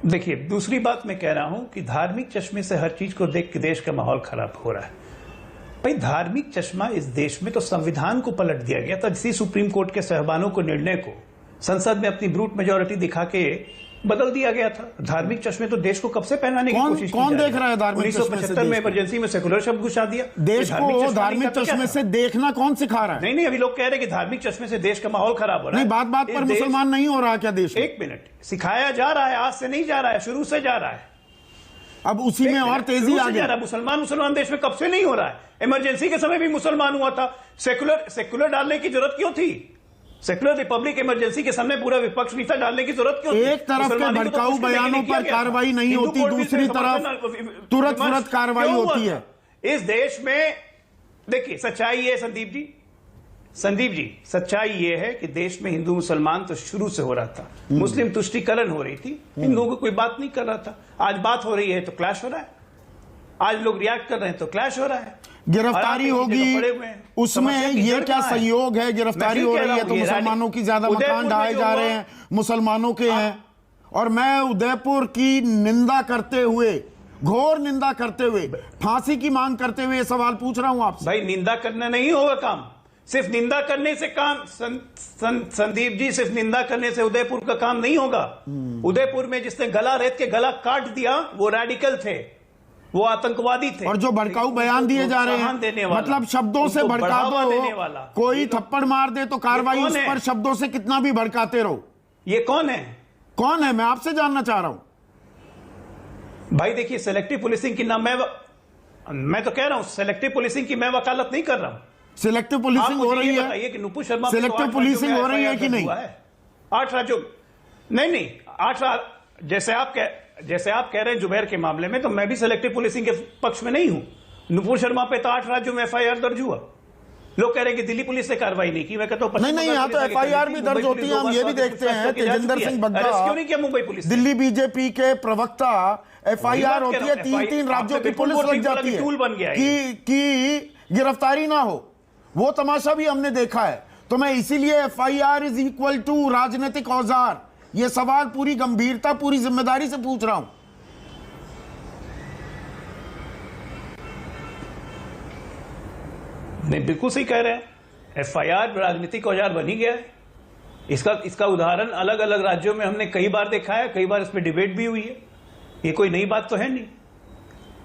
देखिए, दूसरी बात मैं कह रहा हूं कि धार्मिक चश्मे से हर चीज को देख के देश का माहौल खराब हो रहा है। भाई, धार्मिक चश्मा इस देश में तो संविधान को पलट दिया गया था। इसी सुप्रीम कोर्ट के सहबानों को निर्णय को संसद में अपनी ब्रूट मेजोरिटी दिखा के बदल दिया गया था। धार्मिक चश्मे तो देश को कब से पहनाने की कोशिश की कौन देख रहा है धार्मिक चश्मे से? 1975 में इमरजेंसी में सेकुलर शब्द घुसा दिया। देश को धार्मिक चश्मे से देखना कौन सिखा रहा है? नहीं, अभी लोग कह रहे हैं कि धार्मिक चश्मे से देश का माहौल खराब हो रहा है। नहीं, बात बात पर मुसलमान नहीं हो रहा क्या देश में? एक मिनट, सिखाया जा रहा है, आज से नहीं जा रहा है, शुरू से जा रहा है। अब उसी में और तेजी आ गई। मुसलमान देश में कब से नहीं हो रहा है? इमरजेंसी के समय भी मुसलमान हुआ था। सेकुलर डालने की जरूरत क्यों थी? सेकुलर रिपब्लिक इमरजेंसी के सामने पूरा विपक्ष नहीं था, डालने की जरूरत क्यों थी? एक तरफ के भड़काऊ बयानों पर कार्रवाई नहीं होती, दूसरी तरफ तुरंत कार्रवाई होती है। इस देश में देखिए, सच्चाई है संदीप जी, सच्चाई ये है कि देश में हिंदू मुसलमान तो शुरू से हो रहा था। मुस्लिम तुष्टीकरण हो रही थी, हिंदुओं को कोई बात नहीं कर रहा था। आज बात हो रही है तो क्लैश हो रहा है, आज लोग रिएक्ट कर रहे हैं तो क्लैश हो रहा है। गिरफ्तारी होगी, उसमें ये क्या संयोग है? गिरफ्तारी हो रही है तो मुसलमानों की ज्यादा मकान ढाए जा रहे हैं, मुसलमानों के हैं। और मैं उदयपुर की निंदा करते हुए, घोर निंदा करते हुए, फांसी की मांग करते हुए ये सवाल पूछ रहा हूं आपसे। भाई, निंदा करना नहीं होगा काम, सिर्फ निंदा करने से काम संदीप जी, सिर्फ निंदा करने से उदयपुर का काम नहीं होगा। उदयपुर में जिसने गला रेत के गला काट दिया वो रेडिकल थे, वो आतंकवादी थे। और जो भड़काऊ बयान दिए जा रहे हैं, मतलब शब्दों से भड़का दो, कोई थप्पड़ मार दे तो कार्रवाई उस पर शब्दों से कितना भी भड़काते रहो। ये कौन है? कौन है? मैं आपसे जानना चाह रहा हूं। भाई देखिए, सेलेक्टिव पुलिसिंग की नाम मैं तो कह रहा हूं, सेलेक्टिव पुलिसिंग की मैं वकालत नहीं कर रहा हूं। सिलेक्टिव पुलिसिंग हो रही है कि नुपुर शर्मा, सिलेक्टिव पुलिसिंग हो रही है कि नहीं? 8 राज्यों, नहीं 8, जैसे आप कह रहे हैं जुबैर के मामले में, तो मैं भी सिलेक्टिव पुलिसिंग के पक्ष में नहीं हूं। नुपुर शर्मा पे तो 8 राज्यों में एफआईआर दर्ज हुआ। लोग कह रहे हैं कि दिल्ली पुलिस ने कार्रवाई नहीं की। मैं कहता हूं नहीं, यहाँ तो एफआईआर भी दर्ज होती है। हम ये भी देखते हैं तेजिंदर सिंह बग्गा, क्यों नहीं किया मुंबई पुलिस? दिल्ली बीजेपी के प्रवक्ता, एफआईआर होती है, 3 राज्यों की पुलिस लग जाती है, टूल बन गया कि गिरफ्तारी ना हो। वो तमाशा भी हमने देखा है। तो मैं इसीलिए एफआईआर इज इक्वल टू राजनीतिक औजार, ये सवाल पूरी गंभीरता, पूरी जिम्मेदारी से पूछ रहा हूं। नहीं, बिल्कुल सही कह रहे हैं। एफआईआर राजनीतिक औजार बन ही गया है। इसका उदाहरण अलग अलग राज्यों में हमने कई बार देखा है, कई बार इस पर डिबेट भी हुई है। ये कोई नई बात तो है नहीं।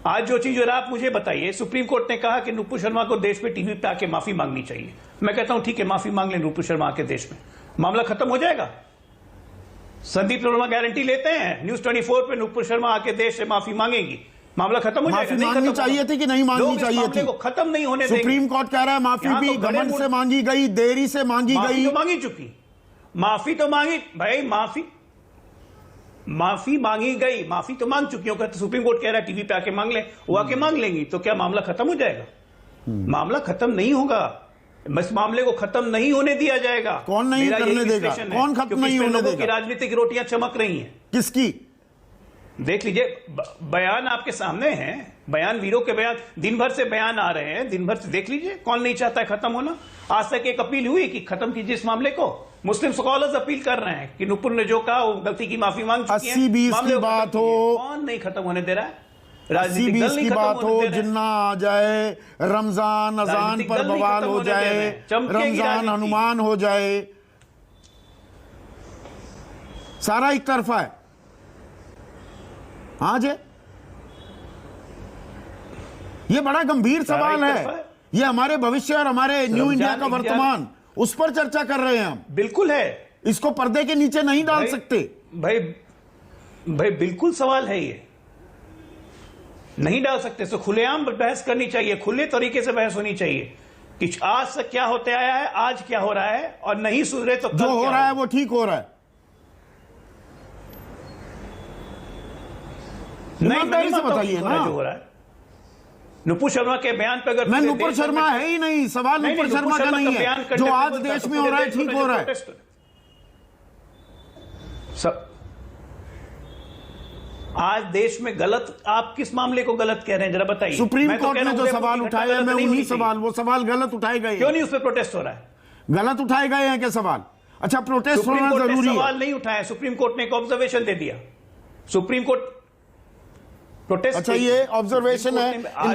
आज जो चीज आप मुझे बताइए, सुप्रीम कोर्ट ने कहा कि नुपुर शर्मा को देश में टीवी पे आके माफी मांगनी चाहिए। मैं कहता हूं ठीक है, माफी मांग ले नुपुर शर्मा आके देश में, मामला खत्म हो जाएगा। संदीप शर्मा गारंटी लेते हैं न्यूज 24 पे नुपुर शर्मा आके देश से माफी मांगेगी, मामला खत्म हो जाएगा। मांगनी चाहिए थी कि नहीं मांगनी चाहिए थी? को खत्म नहीं होने देंगे। सुप्रीम कोर्ट कह रहा है माफी भी घमंड से मांगी गई, देरी से मांगी गई। तो मांगी चुकी, माफी तो मांगी भाई, माफी मांगी गई, माफी तो मांग चुकी हो। सुप्रीम कोर्ट कह रहा है टीवी पे आके मांग ले, वो आके मांग लेंगी तो क्या मामला खत्म हो जाएगा? मामला खत्म नहीं होगा, बस मामले को खत्म नहीं होने दिया जाएगा। कौन नहीं करने देगा? कौन खत्म नहीं होने देगा? राजनीतिक रोटियां चमक रही हैं। किसकी? देख लीजिए, बयान आपके सामने हैं, बयान वीरों के बयान, दिन भर से बयान आ रहे हैं, दिन भर से देख लीजिए। कौन नहीं चाहता है खत्म होना? आज तक एक अपील हुई कि खत्म कीजिए इस मामले को। मुस्लिम स्कॉलर्स अपील कर रहे हैं कि नुपुर ने जो कहा वो गलती की माफी मांग चुकी है। 80-20 की बात हो, कौन नहीं खत्म होने दे रहा है? 80-20 की बात हो, जिन्ना आ जाए, रमजान अजान पर बवाल हो जाए, रमजान हनुमान हो जाए, सारा एक तरफा है। आज ये बड़ा गंभीर सवाल है। ये हमारे भविष्य और हमारे न्यू इंडिया का वर्तमान, उस पर चर्चा कर रहे हैं हम। बिल्कुल है, इसको पर्दे के नीचे नहीं डाल सकते। भाई बिल्कुल सवाल है, ये नहीं डाल सकते। तो खुलेआम बहस करनी चाहिए, खुले तरीके से बहस होनी चाहिए कि आज तक क्या होते आया है, आज क्या हो रहा है, और नहीं सुधरे तो जो हो रहा है वो ठीक हो रहा है। ईमानदारी से बताइए ना जो हो रहा है। नुपुर शर्मा के बयान पर, अगर मैं नुपुर शर्मा है ही नहीं, सवाल नुपुर शर्मा का नहीं है। जो आज देश में हो रहा है ठीक हो रहा है। आज देश में गलत, आप किस मामले को गलत कह रहे हैं जरा बताइए? सुप्रीम कोर्ट ने जो सवाल उठाए हैं, मैं उन्हीं वो सवाल गलत उठाए गए। क्यों नहीं उस पर प्रोटेस्ट हो रहा है? गलत उठाए गए हैं क्या सवाल? अच्छा, प्रोटेस्ट होना जरूरी है। सवाल नहीं उठाया, सुप्रीम कोर्ट ने एक ऑब्जर्वेशन दे दिया। Supreme court protest. अच्छा, ये ऑब्जर्वेशन है।